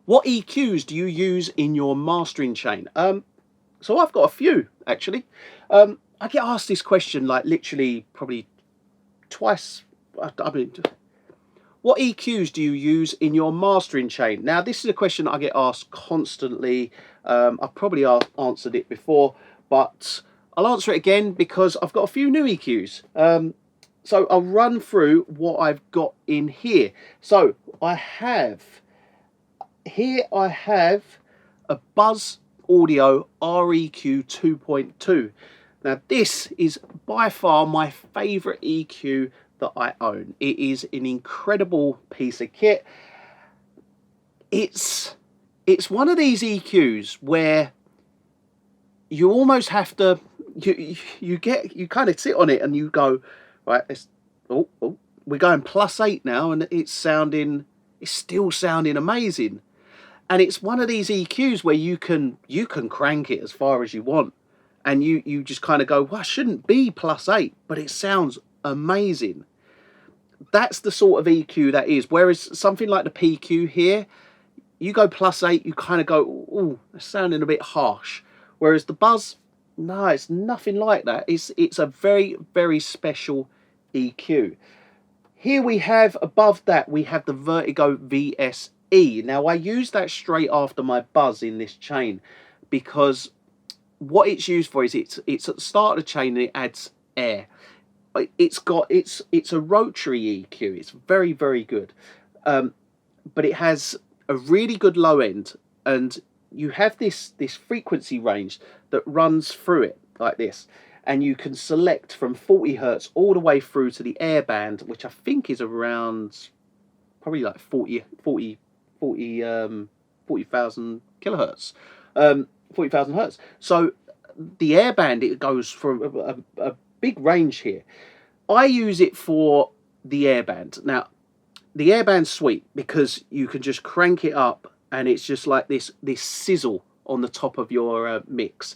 What EQs do you use in your mastering chain? So I've got a few, actually. I get asked this question like literally probably twice. I mean, what EQs do you use in your mastering chain? Now, this is a question that I get asked constantly. I've probably answered it before, but I'll answer it again because I've got a few new EQs. So I'll run through what I've got in here. So I have a Buzz Audio REQ 2.2. Now this is by far my favorite EQ that I own. It is an incredible piece of kit. It's one of these EQs where you almost have to you kind of sit on it and you go, right, we're going +8 now, and it's still sounding amazing. And it's one of these EQs where you can crank it as far as you want, and you just kind of go, well, I shouldn't be +8, but it sounds amazing. That's the sort of EQ that is. Whereas something like the PQ here, you go +8, you kind of go, oh, it's sounding a bit harsh. Whereas the Buzz, no, it's nothing like that. It's a very, very special EQ. Here we have, above that, we have the Vertigo VSE. Now, I use that straight after my Buzz in this chain because what it's used for is it's at the start of the chain and it adds air. It's a rotary EQ. It's very, very good. But it has a really good low end, and you have this frequency range that runs through it like this, and you can select from 40 hertz all the way through to the air band, which I think is around probably like 40,000 kilohertz, 40,000 hertz. So the air band, it goes from a big range here. I use it for the air band. Now, the air band's sweet because you can just crank it up and it's just like this sizzle on the top of your mix.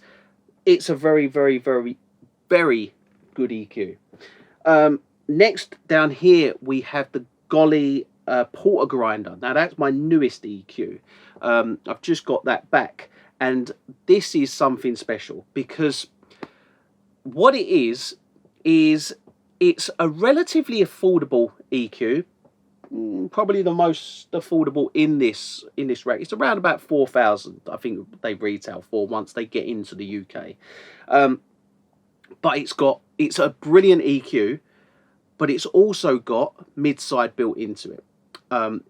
It's a very, very, very, very good EQ. Next, down here, we have the Goly Porter Grinder. Now, that's my newest EQ. I've just got that back. And this is something special because what it is it's a relatively affordable EQ. Probably the most affordable in this rack. It's around about 4,000. I think they retail for once they get into the UK. But it's a brilliant EQ, but it's also got mid-side built into it.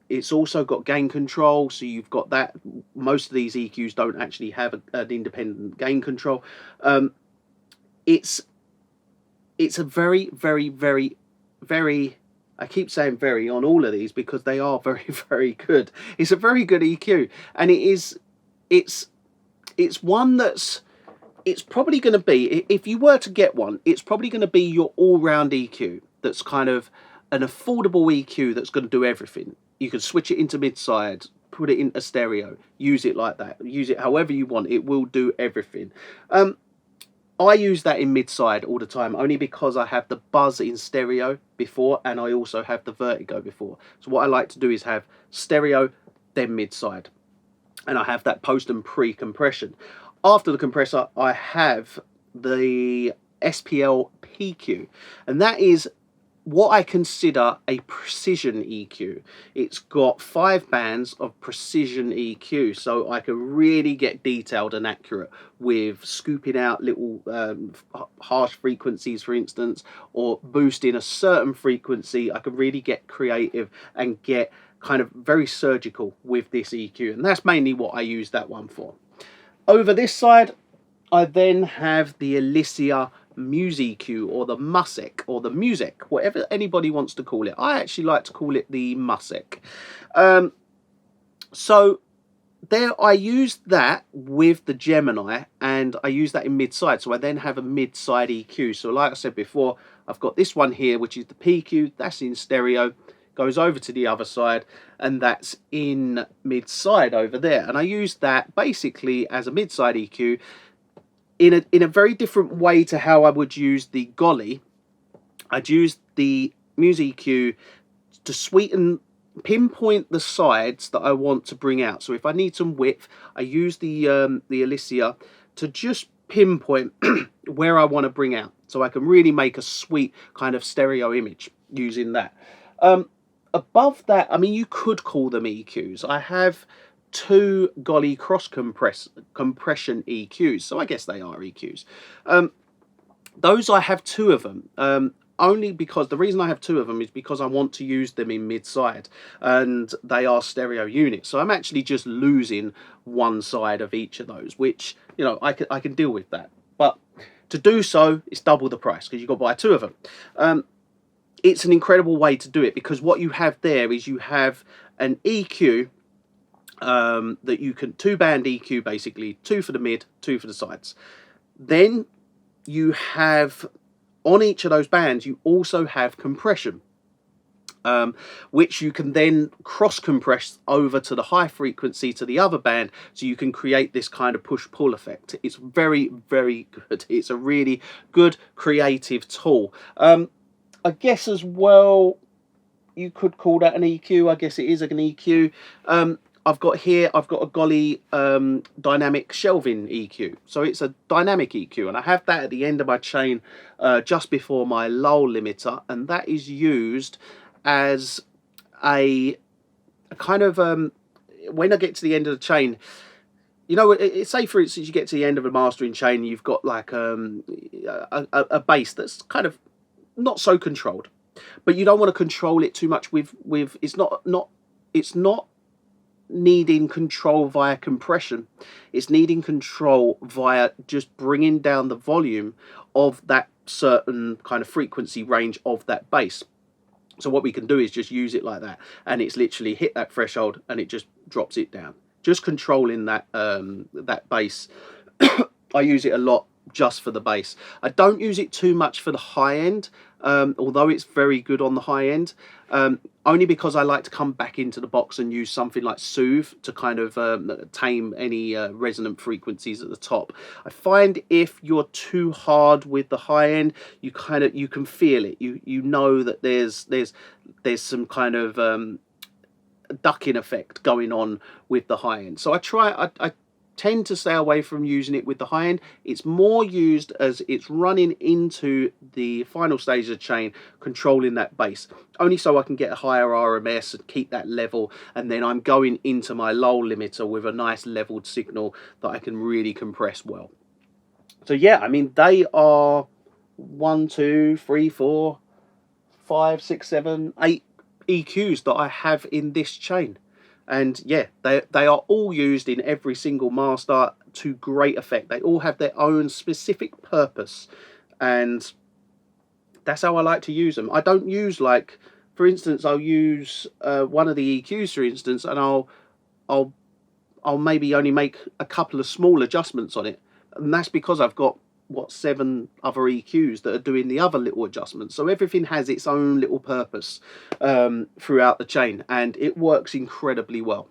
It's also got gain control, so you've got that. Most of these EQs don't actually have an independent gain control. It's a very, very, very, very, I keep saying very on all of these because they are very, very good. It's a very good EQ, and it's one that's, it's probably going to be, if you were to get one, it's probably going to be your all-round EQ. That's kind of an affordable EQ that's going to do everything. You can switch it into mid-side, put it into stereo, use it like that, use it however you want. It will do everything. I use that in mid-side all the time, only because I have the Buzz in stereo before, and I also have the Vertigo before. So what I like to do is have stereo, then mid-side, and I have that post and pre-compression. After the compressor, I have the SPL PQ, and that is what I consider a precision EQ. It's got 5 bands of precision EQ, so I can really get detailed and accurate with scooping out little harsh frequencies, for instance, or boosting a certain frequency. I can really get creative and get kind of very surgical with this EQ, and that's mainly what I use that one for. Over this side, I then have the Elysia MusEQ, or the MusEQ, or the MusEQ, whatever anybody wants to call it. I actually like to call it the MusEQ. So there, I used that with the Gemini, and I use that in mid-side. So I then have a mid-side EQ. So like I said before, I've got this one here, which is the PQ. That's in stereo, goes over to the other side, and that's in mid-side over there. And I use that basically as a mid-side EQ in a very different way to how I would use the Goly. I'd use the MusEQ to sweeten pinpoint the sides that I want to bring out. So if I need some width, I use the Elysia to just pinpoint where I want to bring out, so I can really make a sweet kind of stereo image using that. Above that, I mean, you could call them EQs. I have two Goly CrossCOMPessionEQ EQs, so I guess they are EQs. Those, I have two of them. Only because the reason I have two of them is because I want to use them in mid-side, and they are stereo units. So I'm actually just losing one side of each of those, which, you know, I can deal with that. But to do so, it's double the price because you've got to buy two of them. It's an incredible way to do it, because what you have there is you have an EQ that you can, two-band EQ basically, two for the mid, two for the sides. Then you have, on each of those bands, you also have compression, which you can then cross compress over to the high frequency to the other band, so you can create this kind of push-pull effect. It's very, very good. It's a really good creative tool. I guess as well, you could call that an EQ. I guess it is an EQ. I've got a Goly dynamic shelving EQ. So it's a dynamic EQ, and I have that at the end of my chain just before my lull limiter, and that is used as a kind of, when I get to the end of the chain, you know, say for instance you get to the end of a mastering chain and you've got like a bass that's kind of not so controlled, but you don't want to control it too much with it's not needing control via compression. It's needing control via just bringing down the volume of that certain kind of frequency range of that bass. So what we can do is just use it like that, and it's literally hit that threshold and it just drops it down, just controlling that that bass. I use it a lot just for the bass. I don't use it too much for the high end, although it's very good on the high end, only because I like to come back into the box and use something like Soothe to kind of tame any resonant frequencies at the top. I find if you're too hard with the high end, you can feel it. You know that there's some kind of ducking effect going on with the high end. So I tend to stay away from using it with the high end. It's more used as it's running into the final stage of the chain, controlling that bass, only so I can get a higher RMS and keep that level, and then I'm going into my lull limiter with a nice leveled signal that I can really compress well. So yeah, I mean, they are 1, 2, 3, 4, 5, 6, 7, 8 EQs that I have in this chain. And yeah, they are all used in every single master to great effect. They all have their own specific purpose, and that's how I like to use them. I don't use, like, for instance, I'll use one of the EQs, for instance, and I'll maybe only make a couple of small adjustments on it, and that's because I've got, what, 7 other EQs that are doing the other little adjustments. So everything has its own little purpose throughout the chain, and it works incredibly well.